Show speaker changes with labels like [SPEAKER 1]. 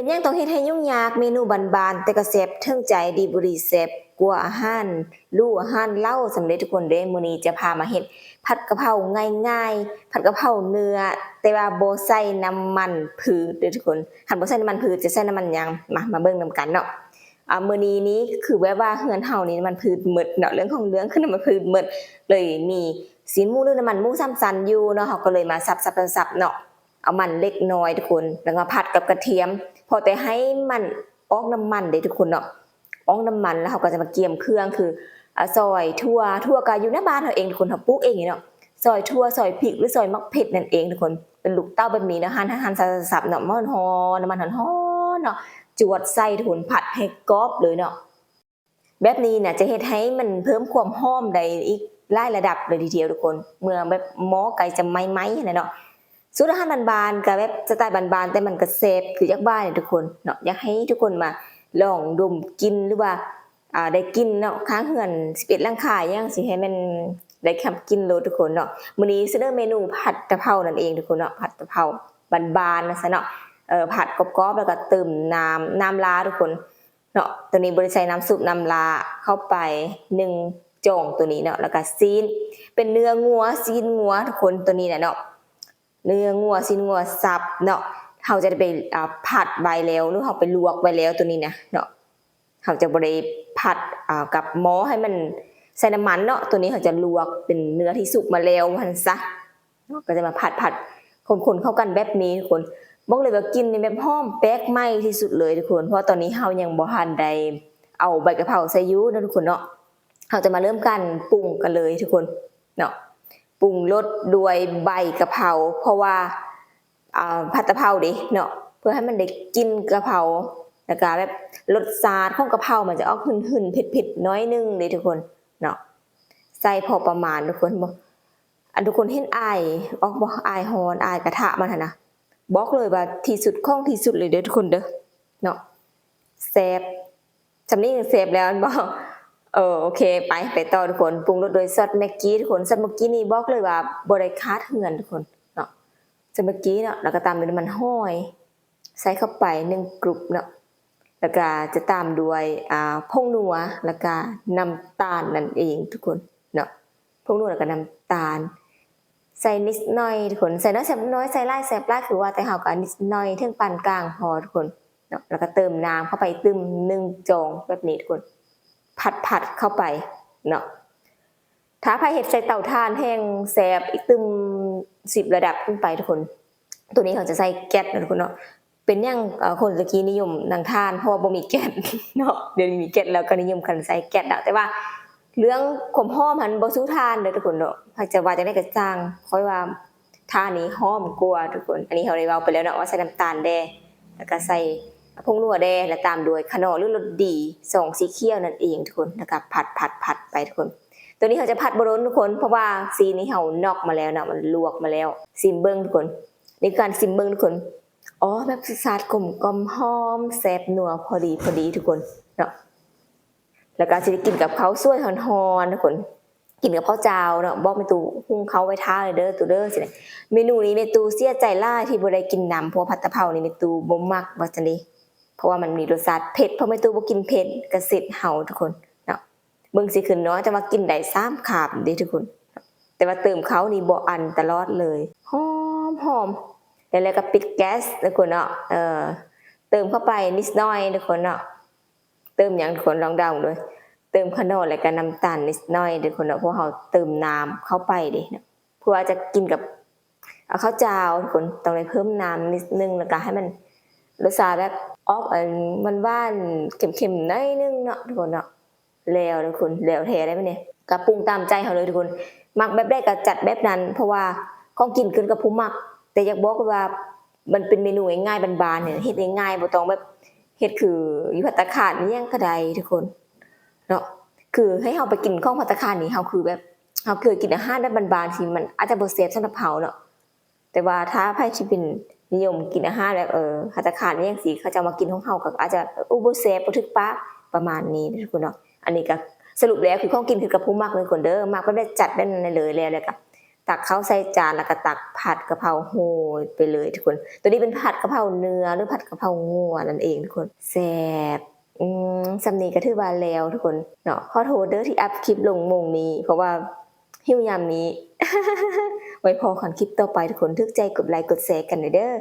[SPEAKER 1] เป็นหยังต้องเฮ็ดให้ยุ่งยากเมนูบ้านๆแต่ก็แซ่บถึงใจดีบ่ดีแซ่บกว่าอาหารลู่อาหารลาวสำเร็จทุกคนเด้มื้อนี้จะพามาเฮ็ดผัดกะเพราง่ายๆผัดกะเพราเนื้อแต่ว่าบ่ใส่น้ำมันพืชเด้อทุกคนคันบ่ใส่น้ำมันพืชจะใส่น้ำมันหยังมาเบิ่งนำกันเนาะมื้อนี้คือแบบว่าเรือนเฮานี่น้ำมันพืชหมดเนาะเรื่องของเรื่องคือน้ำมันพืชหมดเลยมีศีลหมูหรือน้ำมันหมูซ้ำซันอยู่เนาะเฮาก็เลยมาสับๆๆเนาะเอามันเล็กน้อยทุกคนแล้วก็ผัดกับกระเทียมพอแต่ให้มันออกน้ำมันเด้ทุกคนเนาะออกน้ำมันแล้วเราก็จะมาเกี่ยมเครื่องคือซอยทั่วก็อยู่ในบ้านเราเองทุกคนเราปลูกเองเนาะซอยทั่วซอยพริกหรือซอยมะเผ็ดนั่นเองทุกคนเป็นลูกเต้าแบบนี้นะหั่นสับๆเนาะมันหอมน้ำมันหอมเนาะจวดใส่ทุกคนผัดให้กรอบเลยเนาะแบบนี้น่ะจะเฮ็ดให้มันเพิ่มความหอมได้อีกหลายระดับเลยทีเดียวทุกคนเมื่อแบบหม้อไก่จะไหม้ๆนั่นเนาะสูตรอาหารบ้านๆก็แบบสไตล์บ้านๆแต่มันก็แซ่บคืออยากบ้านทุกคนเนาะอยากให้ทุกคนมาลองดมกินหรือว่าได้กินเนาะค้างเฮือน11หลังคายังสิให้มันได้คับกินโลดทุกคนเนาะมื้อนี้เสนอเมนูผัดกะเพรานั่นเองทุกคนเนาะผัดกะเพราบ้านๆนะซะเนาะผัดกรอบๆแล้วก็เติมน้ำลาทุกคนเนาะตัวนี้บ่ได้ใส่น้ำซุปน้ำลาเข้าไป1จ่องตัวนี้เนาะแล้วก็ซีนเป็นเนื้องัวซีนงัวทุกคนตัวนี้แหละเนาะเนื้องัวซีนงัวสับเนาะเฮาจะได้ไปผัดไว้แล้วหรือเฮาไปลวกไว้แล้วตัวนี้นะเนาะเฮาจะบ่ได้ผัดกับหม้อให้มันใส่น้ำมันเนาะตัวนี้เฮาจะลวกเป็นเนื้อที่สุกมาแล้วว่าซั่นซะเนาะก็จะมาผัดคนๆเข้ากันแบบนี้ทุกคนบอกเลยว่ากินนี่แบบหอมแปลกใหม่ที่สุดเลยทุกคนเพราะตอนนี้เฮายังบ่ทันได้เอาใบกะเพราใส่อยู่เนาะทุกคนเนาะเฮาจะมาเริ่มกันปรุงกันเลยทุกคนเนาะปรุงรสด้วยใบกะเพราเพราะว่าผัดกะเพราดิเนาะเพื่อให้มันได้กินกะเพราแล้วก็แบบรสชาติของกะเพรามันจะออกหืนๆเผ็ดๆน้อยนึงเด้ทุกคนเนาะใส่พอประมาณทุกคนบ่ทุกคนเห็นอายออกบ่อายฮ้อนอายกระทะมันหั่นน่ะบอกเลยว่าที่สุดของที่สุดเลยเด้อทุกคนเด้อเนาะแซ่บจำนี้แซ่บแล้วบ่โอเคไปต่อทุกคนปรุงรสโดยซอสแม็กกี้ทุกคนซอสแม็กกี้นี่บอกเลยว่าบ่ได้คาดเฮือนทุกคนเนาะซอสแม็กกี้เนาะแล้วก็ตามด้วยน้ำมันหอยใส่เข้าไป1กรุบเนาะแล้วก็จะตามด้วยผงนัวแล้วก็น้ำตาลนั่นเองทุกคนเนาะผงนัวแล้วก็น้ำตาลใส่นิดหน่อยทุกคนใส่น้อยแซ่บน้อยใส่หลายแซ่บหลายคือว่าแต่เฮาก็นิดหน่อยถึงปานกลางพอทุกคนเนาะแล้วก็เติมน้ำเข้าไปตึม1จ่องแบบนี้ทุกคนผัดเข้าไปเนาะถ้าไผเฮ็ดใส่เตาถ่านแห้งแซ่บอีกตึม10ระดับขึ้นไปทุกคนตัวนี้เขาจะใส่แก๊สนะทุกคนเนาะเป็นหยังคนตะกี้นิยมนั่งทานเพราะว่าบ่มีแก๊สเนาะเดี๋ยวนี้มีแก๊สแล้วก็นิยมกันใส่แก๊สแต่ว่าเรื่องความหอมหันบ่สู้ทานเด้อทุกคนเนาะถ้าจะว่าจังได๋ก็สร้างค่อยว่าทานนี้หอมกว่าทุกคนอันนี้เขาได้เว้าไปแล้วเนาะว่าใส่น้ำตาลแดแล้วก็ใส่ผงนัวแดและตามด้วยขนอหรือรสดีซองสีเขียวนั่นเองทุกคนแล้วก็ผัดไปทุกคนตัวนี้เขาจะผัดบ่โดนทุกคนเพราะว่าซีนี้เฮานอกมาแล้วเนาะมันลวกมาแล้วซิมเบิ่งทุกคนในการซิมเบิ่งทุกคนแบบรสชาติกลมกล่อมหอมแซ่บนัวพอดีทุกคนเนาะแล้วก็สิได้กินกับข้าวสวยร้อนๆทุกคนกินกับข้าวเจ้าเนาะบอกแม่ตู่หุงข้าวไว้ท่าเลยเด้อตู่เด้อสิเมนูนี้แม่ตู่เสียใจหลายที่บ่ได้กินน้ำเพราะผัดกะเพรานี่แม่ตู่บ่มักว่าจังได๋เพราะว่ามันมีรสชาติเผ็ดเพราะแม่ตู่บ่กินเผ็ดก็เสร็จเฮาทุกคนเนาะเบิ่งสิขึ้นเนาะแต่ว่ากินได้3คาบเด้ทุกคนแต่ว่าเติมเขานี่บ่อั้นตลอดเลยหอมแล้วก็ปิดแก๊สทุกคนเนาะเติมเข้าไปนิดหน่อยทุกคนเนาะเติมหยังทุกคนลองเดาด้วยเติมขนมแล้วก็น้ำตาลนิดหน่อยทุกคนเนาะเพราะเฮาเติมน้ำเข้าไปเด้เนาะเพื่อจะกินกับข้าวเจ้าทุกคนต้องได้เพิ่มน้ำนิดนึงแล้วก็ให้มันรสชาติแบบออกหวานๆเค็มๆหน่อยนึงเนาะทุกคนเนาะแล้วทุกคนแล้วแท้ได้มั้ยเนี่ยก็ปรุงตามใจเฮาเลยทุกคนมักแบบใดก็จัดแบบนั้นเพราะว่าของกินขึ้นกับผู้มักแต่อยากบอกว่ามันเป็นเมนูง่ายๆบ้านๆเนี่ยเฮ็ดง่ายๆบ่ต้องแบบเฮ็ดคืออยู่ภัตตาคารอิหยังก็ได้ทุกคนเนาะคือให้เฮาไปกินของภัตตาคารนี่เฮาคือแบบเฮาเคยกินอาหารแบบบ้านๆที่มันอาจจะบ่แซ่บสำหรับเฮาเนาะแต่ว่าถ้าไผที่เป็นนิยมกินอาหารแบบภัตตาคารอิหยังสิเขาจะมากินของเฮาก็อาจจะบ่แซ่บบ่ถึกปากประมาณนี้ทุกคนเนาะอันนี้ก็สรุปแล้วคือของกินคือกับผู้มักเลยคนเด้อมักแบบได้จัดได้เลยแล้วก็ ตักข้าวใส่จานแล้วก็ตักผัดกะเพราโรยไปเลยทุกคน ตัวนี้เป็นผัดกะเพราเนื้อหรือผัดกะเพรางัวนั่นเองทุกคนแซ่บสำนี้ก็ถือว่าแล้วทุกคนเนาะขอโทษเด้อที่อัปคลิปลงโมงนี้เพราะว่าหิวยามนี้ ไว้พอกันคลิปต่อไปทุกคนทึกใจกดไลค์กดแชร์กันหน่อยเด้อ